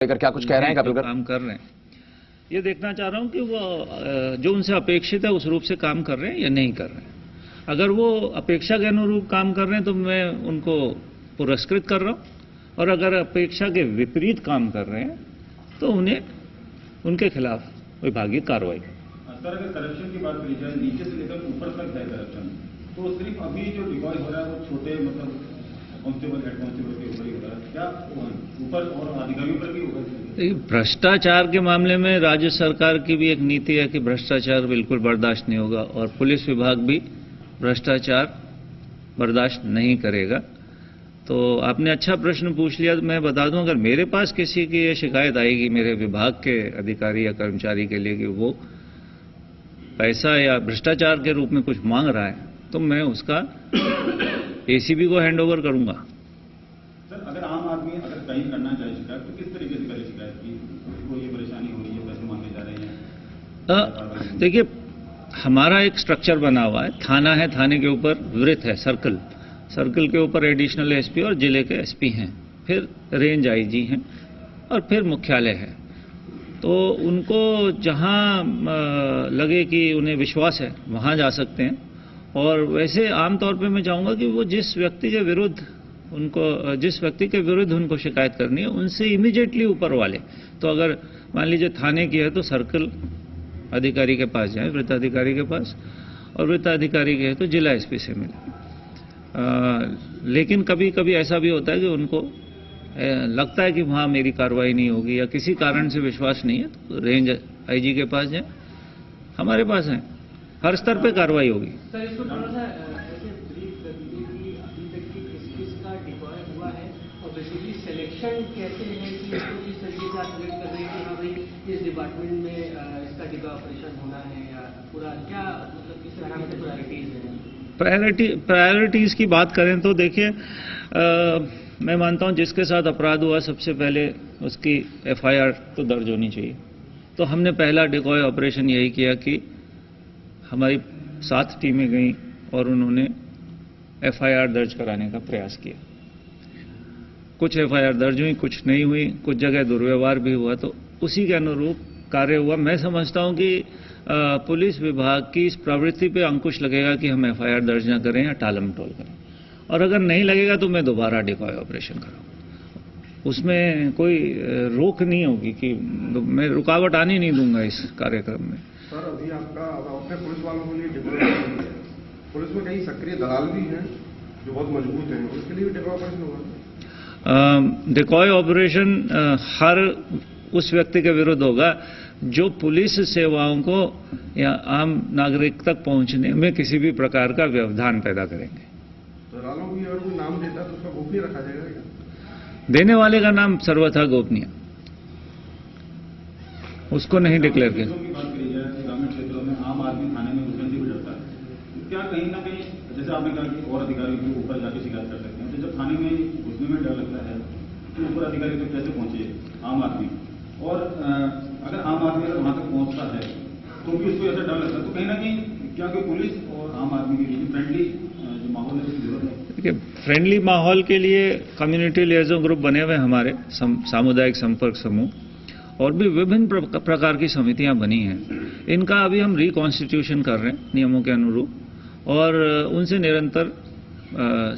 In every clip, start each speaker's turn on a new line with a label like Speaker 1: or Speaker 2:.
Speaker 1: लेकर क्या कुछ कह रहे हैं कपिल गर्ग?
Speaker 2: काम कर रहे हैं, ये देखना चाह रहा हूं कि वो जो उनसे अपेक्षित है उस रूप से काम कर रहे हैं या नहीं कर रहे हैं। अगर वो अपेक्षा के अनुरूप काम कर रहे हैं तो मैं उनको पुरस्कृत कर रहा हूं, और अगर अपेक्षा के विपरीत काम कर रहे हैं तो उन्हें उनके खिलाफ विभागीय कार्रवाई।
Speaker 3: सर, अगर करप्शन की बात करी जाए, नीचे से लेकर ऊपर तक है करप्शन, तो सिर्फ अभी जो डिकॉय हो रहा है वो छोटे मतलब कांस्टेबल, हेड कांस्टेबल के ऊपर ही हो रहा है, क्या ऊपर और अधिकारियों पर भी होगा?
Speaker 2: भ्रष्टाचार के मामले में राज्य सरकार की भी एक नीति है कि भ्रष्टाचार बिल्कुल बर्दाश्त नहीं होगा, और पुलिस विभाग भी भ्रष्टाचार बर्दाश्त नहीं करेगा। तो आपने अच्छा प्रश्न पूछ लिया। तो मैं बता दूं, अगर मेरे पास किसी की ये शिकायत आएगी मेरे विभाग के अधिकारी या कर्मचारी के लिए कि वो पैसा या भ्रष्टाचार के रूप में कुछ मांग रहा है, तो मैं उसका एसीबी को हैंडओवर करूंगा।
Speaker 3: सर, अगर आम आदमी अगर कहीं करना चाहे शिकायत, तो किस तरीके से करे शिकायत की को ये परेशानी हो रही है, पैसे मांगे जा रहे हैं?
Speaker 2: देखिए, हमारा एक स्ट्रक्चर बना हुआ है, थाना है, थाने के ऊपर वृत्त है, सर्कल, सर्कल के ऊपर एडिशनल एसपी और जिले के एसपी हैं, फिर रेंज आईजी हैं, और फिर मुख्यालय है। तो उनको जहां लगे कि उन्हें विश्वास है वहां जा सकते हैं। और वैसे आमतौर पे मैं चाहूंगा कि वो जिस व्यक्ति के विरुद्ध उनको शिकायत करनी है उनसे इमीडिएटली ऊपर वाले, तो अगर मान लीजिए थाने की है तो सर्कल अधिकारी के पास जाए, वृत्ताधिकारी के पास, और वृत्ताधिकारी के है तो जिला एसपी से मिले। लेकिन कभी कभी ऐसा भी होता है कि उनको लगता है कि वहां मेरी कार्रवाई नहीं होगी या किसी कारण से विश्वास नहीं है, तो रेंज आईजी के पास जाए, हमारे पास है, हर स्तर पे कार्रवाई होगी।
Speaker 4: सर, इसको थोड़ा सा ऐसे ब्रीफ कर दीजिए कि अभी तक की किसका डिकॉय हुआ है, और बेसिकली सिलेक्शन कैसे है कि इसको किस तरीके से आप सिलेक्ट कर रहे हैं कि हाँ भाई इस डिपार्टमेंट में इसका डिकॉय ऑपरेशन होना है, या पूरा क्या मतलब किस तरह से प्रायोरिटीज है?
Speaker 2: प्रायोरिटीज की बात करें तो देखिए, मैं मानता हूं जिसके साथ अपराध हुआ सबसे पहले उसकी एफआईआर तो दर्ज होनी चाहिए। तो हमने पहला डिकॉय ऑपरेशन यही किया कि हमारी 7 टीमें गईं और उन्होंने एफआईआर दर्ज कराने का प्रयास किया। कुछ एफआईआर दर्ज हुई, कुछ नहीं हुई, कुछ जगह दुर्व्यवहार भी हुआ, तो उसी के अनुरूप कार्य हुआ। मैं समझता हूं कि पुलिस विभाग की इस प्रवृत्ति पे अंकुश लगेगा कि हम एफआईआर दर्ज न करें या टालमटोल करें, और अगर नहीं लगेगा तो मैं दोबारा डिकॉय ऑपरेशन कराऊंगा। उसमें कोई रोक नहीं होगी कि मैं रुकावट आने नहीं दूंगा इस कार्यक्रम में।
Speaker 5: सर, अभी अपने पुलिस वालों के लिए डिकॉय, पुलिस में कई सक्रिय दलाल भी हैं जो बहुत मजबूत हैं, उसके लिए भी डिकॉय ऑपरेशन होगा?
Speaker 2: डिकॉय ऑपरेशन हर उस व्यक्ति के विरुद्ध होगा जो पुलिस सेवाओं को या आम नागरिक तक पहुंचने में किसी भी प्रकार का व्यवधान पैदा करेंगे।
Speaker 5: दलालों की अगर कोई नाम देता तो उसका गोपनीय रखा जाएगा क्या?
Speaker 2: देने वाले का नाम सर्वथा गोपनीय, उसको नहीं डिक्लेयर किया।
Speaker 3: बात करी जाए ग्रामीण क्षेत्रों में आम आदमी थाने में घुसने से भी डरता है, क्या कहीं ना कहीं जैसे आपने कहा कि और अधिकारियों के ऊपर जाके शिकायत कर सकते हैं, तो जब थाने में घुसने में डर लगता है तो ऊपर अधिकारी तक कैसे पहुंचे आम आदमी? और अगर आम आदमी अगर वहां तक पहुंचता है तो भी उसको ऐसा डर लगता है, तो कहीं ना कहीं क्या कोई पुलिस और आम आदमी के लिए फ्रेंडली जो माहौल है उसकी जरूरत है?
Speaker 2: देखिए, फ्रेंडली माहौल के लिए कम्युनिटी लिएजन ग्रुप बने हुए हमारे, सामुदायिक संपर्क समूह, और भी विभिन्न प्रकार की समितियां बनी हैं। इनका अभी हम रिकॉन्स्टिट्यूशन कर रहे हैं नियमों के अनुरूप, और उनसे निरंतर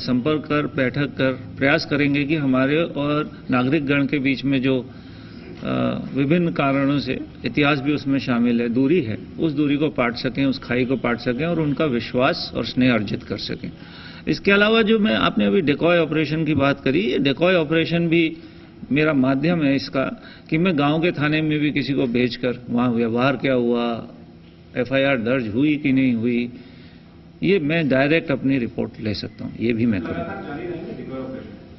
Speaker 2: संपर्क कर, बैठक कर प्रयास करेंगे कि हमारे और नागरिक गण के बीच में जो विभिन्न कारणों से, इतिहास भी उसमें शामिल है, दूरी है, उस दूरी को पाट सकें, उस खाई को पाट सकें और उनका विश्वास और स्नेह अर्जित कर सकें। इसके अलावा जो आपने अभी डिकॉय ऑपरेशन की बात करी, ये डिकॉय ऑपरेशन भी मेरा माध्यम है इसका कि मैं गांव के थाने में भी किसी को भेजकर वहां व्यवहार क्या हुआ, एफआईआर दर्ज हुई कि नहीं हुई, ये मैं डायरेक्ट अपनी रिपोर्ट ले सकता हूं। ये भी मैं करूंगा,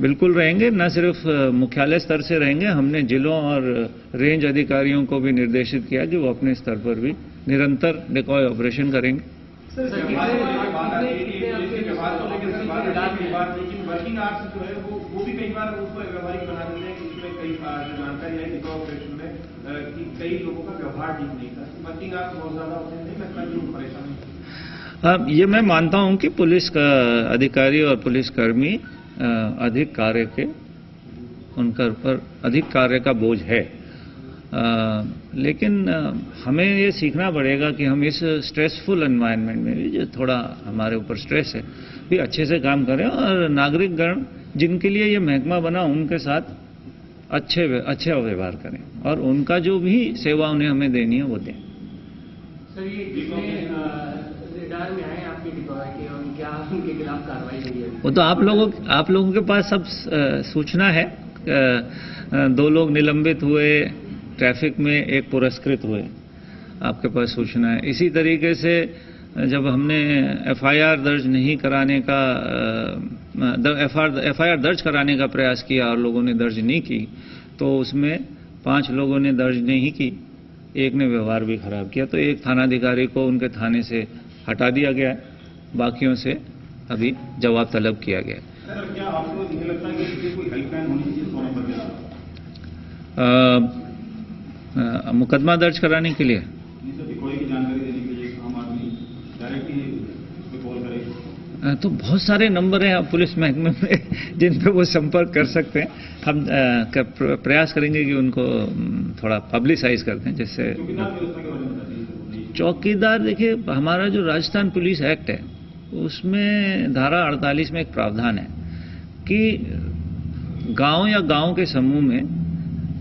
Speaker 2: बिल्कुल रहेंगे, न सिर्फ मुख्यालय स्तर से रहेंगे, हमने जिलों और रेंज अधिकारियों को भी निर्देशित किया कि वो अपने स्तर पर भी निरंतर डिकॉय ऑपरेशन करेंगे।
Speaker 4: वर्किंग आवर्स जो है वो भी कई बार उसको व्यवहारिक बना देते हैं, इसमें कई जानकारी है डिकॉय ऑपरेशन में कि कई लोगों का व्यवहार ठीक नहीं था, वर्किंग आवर्स बहुत ज्यादा होते हैं, नहीं लगता कि वो परेशान है?
Speaker 2: ये मैं मानता हूं कि पुलिस का अधिकारी और पुलिसकर्मी अधिक कार्य के उनके ऊपर अधिक कार्य का बोझ है। लेकिन हमें ये सीखना पड़ेगा कि हम इस स्ट्रेसफुल एनवायरनमेंट में भी, जो थोड़ा हमारे ऊपर स्ट्रेस है, भी अच्छे से काम करें और नागरिकगण जिनके लिए ये महकमा बना उनके साथ अच्छे व्यवहार करें और उनका जो भी सेवा उन्हें हमें देनी है वो दें।
Speaker 4: सर, ये कितने रेडार में आए आपके डिप्लॉय के और क्या उनके खिलाफ कार्रवाई हुई है? वो
Speaker 2: तो आप लोगों के पास सब सूचना है। 2 लोग निलंबित हुए, ट्रैफिक में 1 पुरस्कृत हुए, आपके पास सूचना है। इसी तरीके से जब हमने एफआईआर दर्ज नहीं कराने का एफआईआर दर्ज कराने का प्रयास किया और लोगों ने दर्ज नहीं की, तो उसमें 5 लोगों ने दर्ज नहीं की, 1 ने व्यवहार भी खराब किया। तो 1 थानाधिकारी को उनके थाने से हटा दिया गया है, बाकियों से अभी जवाब तलब किया गया है।
Speaker 3: सर, क्या आपको नहीं लगता है कि कोई हेल्पलाइन होनी चाहिए 100 नंबर के साथ?
Speaker 2: मुकदमा दर्ज कराने के लिए
Speaker 3: कोई की जानकारी देने के लिए आम आदमी डायरेक्टली कॉल करे?
Speaker 2: तो बहुत सारे नंबर हैं पुलिस महकमे में जिन पे वो संपर्क कर सकते हैं। हम प्रयास करेंगे कि उनको थोड़ा पब्लिसाइज करते हैं, जिससे चौकीदार। देखिए, हमारा जो राजस्थान पुलिस एक्ट है उसमें धारा 48 में एक प्रावधान है कि गांव या गांव के समूह में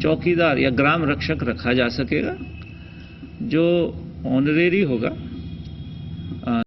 Speaker 2: चौकीदार या ग्राम रक्षक रखा जा सकेगा, जो ऑनरेरी होगा